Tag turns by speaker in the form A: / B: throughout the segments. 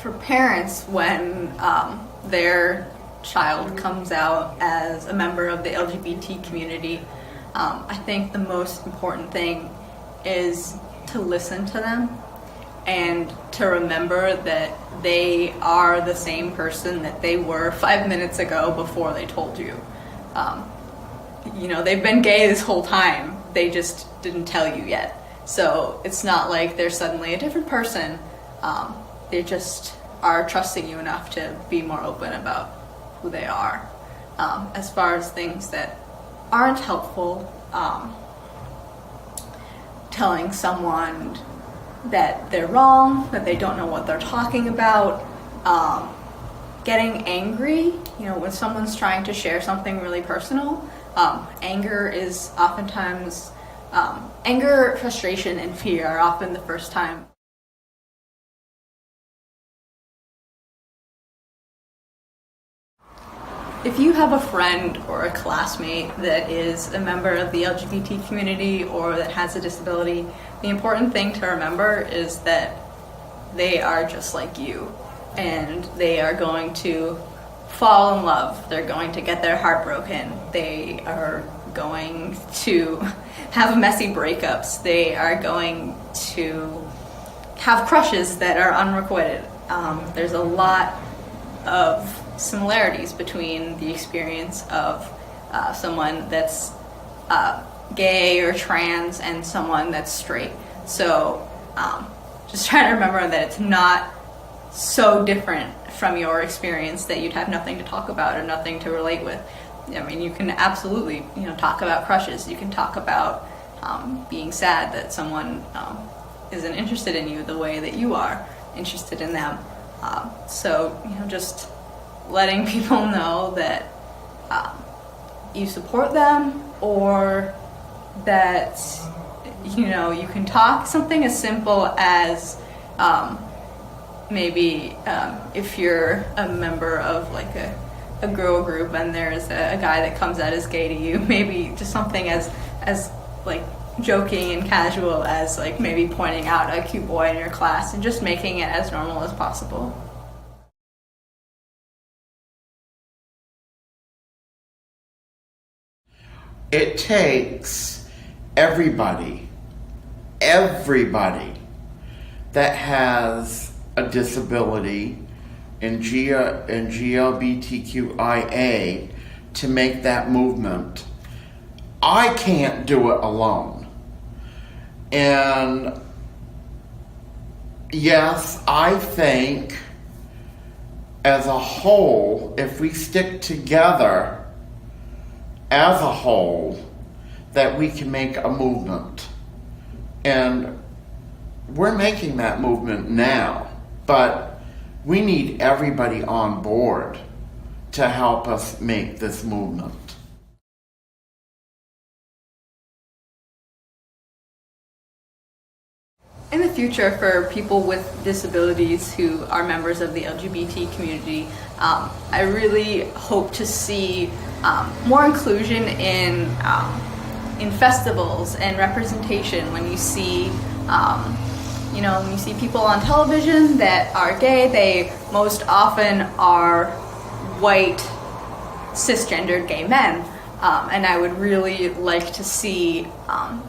A: for parents, when their child comes out as a member of the LGBT community, I think the most important thing is to listen to them and to remember that they are the same person that they were 5 minutes ago before they told you. They've been gay this whole time, they just didn't tell you yet. So it's not like they're suddenly a different person. They just are trusting you enough to be more open about who they are. As far as things that aren't helpful, telling someone that they're wrong, that they don't know what they're talking about, getting angry, when someone's trying to share something really personal. Anger is oftentimes, anger, frustration, and fear are often the first time. If you have a friend or a classmate that is a member of the LGBT community or that has a disability, the important thing to remember is that they are just like you, and they are going to fall in love. They're going to get their heart broken. They are going to have messy breakups. They are going to have crushes that are unrequited. There's a lot of similarities between the experience of someone that's gay or trans and someone that's straight. So just try to remember that it's not so different from your experience that you'd have nothing to talk about or nothing to relate with. I mean, you can absolutely, talk about crushes. You can talk about being sad that someone isn't interested in you the way that you are interested in them. So just letting people know that you support them, or that you can talk. Something as simple as maybe if you're a member of like a girl group and there's a guy that comes out as gay to you, maybe just something as like joking and casual as like maybe pointing out a cute boy in your class and just making it as normal as possible.
B: It takes everybody that has a disability in GLBTQIA to make that movement. I can't do it alone. And yes, I think as a whole, if we stick together as a whole, that we can make a movement. And we're making that movement now, but we need everybody on board to help us make this movement.
A: In the future, for people with disabilities who are members of the LGBT community, I really hope to see more inclusion in festivals and representation. When you see, when you see people on television that are gay, they most often are white, cisgendered gay men. And I would really like to see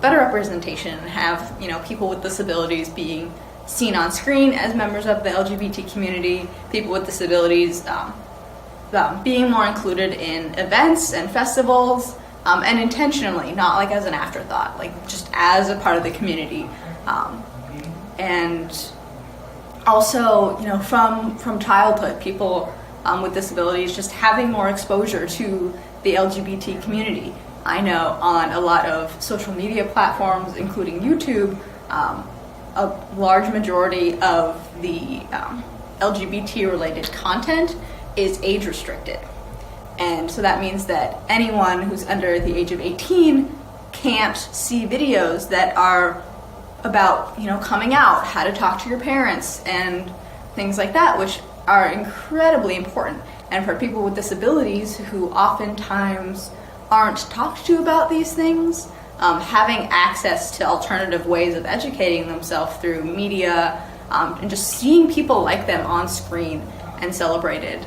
A: better representation and have people with disabilities being seen on screen as members of the LGBT community, people with disabilities being more included in events and festivals, and intentionally, not like as an afterthought, like just as a part of the community. And also, from childhood, people with disabilities just having more exposure to the LGBT community. I know on a lot of social media platforms, including YouTube, a large majority of the LGBT-related content is age restricted. And so that means that anyone who's under the age of 18 can't see videos that are about, coming out, how to talk to your parents, and things like that, which are incredibly important. And for people with disabilities who oftentimes aren't talked to about these things, having access to alternative ways of educating themselves through media, and just seeing people like them on screen and celebrated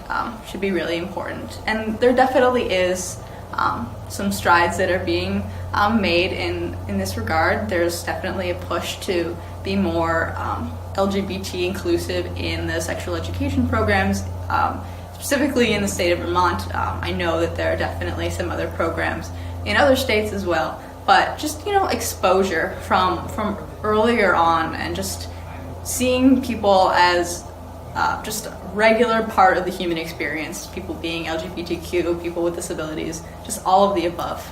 A: should be really important. And there definitely is some strides that are being made in this regard. There's definitely a push to be more LGBT inclusive in the sexual education programs, specifically in the state of Vermont. I know that there are definitely some other programs in other states as well, but just, exposure from earlier on, and just seeing people as just a regular part of the human experience, people being LGBTQ, people with disabilities, just all of the above.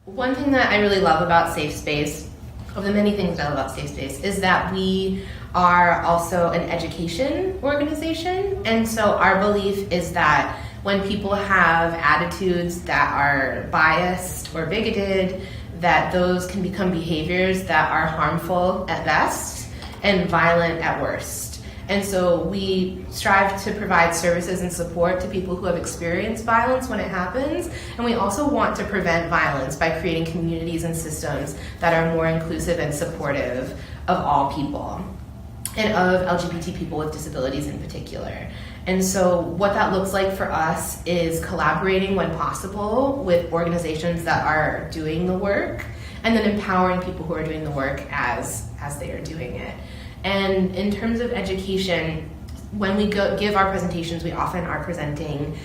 C: One thing that I really love about Safe Space, of the many things I love about Safe Space, is that we are also an education organization. And so our belief is that when people have attitudes that are biased or bigoted, that those can become behaviors that are harmful at best and violent at worst. And so we strive to provide services and support to people who have experienced violence when it happens. And we also want to prevent violence by creating communities and systems that are more inclusive and supportive of all people, and of LGBT people with disabilities in particular. And so what that looks like for us is collaborating when possible with organizations that are doing the work, and then empowering people who are doing the work as they are doing it. And in terms of education, when we give our presentations, we often are presenting.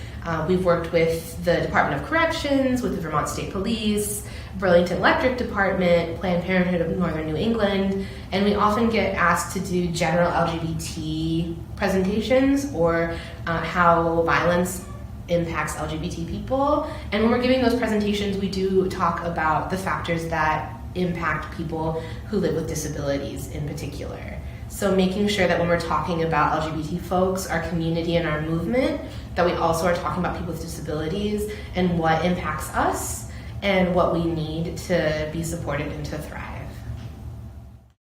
C: We've worked with the Department of Corrections, with the Vermont State Police, Burlington Electric Department, Planned Parenthood of Northern New England, and we often get asked to do general LGBT presentations, or how violence impacts LGBT people. And when we're giving those presentations, we do talk about the factors that impact people who live with disabilities in particular. So making sure that when we're talking about LGBT folks, our community and our movement, that we also are talking about people with disabilities and what impacts us and what we need to be supported and to thrive.